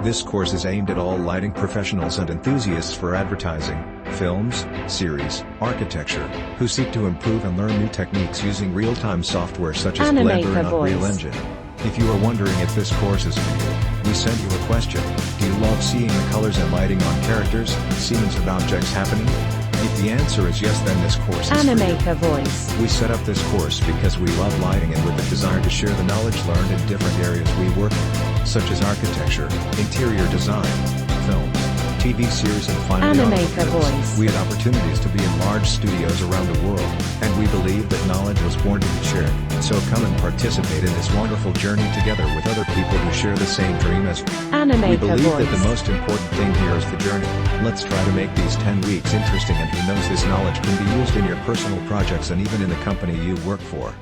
This course is aimed at all lighting professionals and enthusiasts for advertising, films, series, architecture, who seek to improve and learn new techniques using real-time software such as Blender and Unreal Engine. If you are wondering if this course is for you, we sent you a question: do you love seeing the colors and lighting on characters, scenes and objects happening? If the answer is yes, then this course is Animator for you. Voice. We set up this course because we love lighting and with the desire to share the knowledge learned in different areas we work in, such as architecture, interior design, films, TV series and finally Animator automobiles. Voice. We had opportunities to be in large studios around the world, and we believe that knowledge was born to be shared. So come and participate in this wonderful journey together with other people who share the same dream as we. Animator We believe Voice. that the most important thing here is the journey. Let's try to make these 10 weeks interesting, and who knows, this knowledge can be used in your personal projects and even in the company you work for.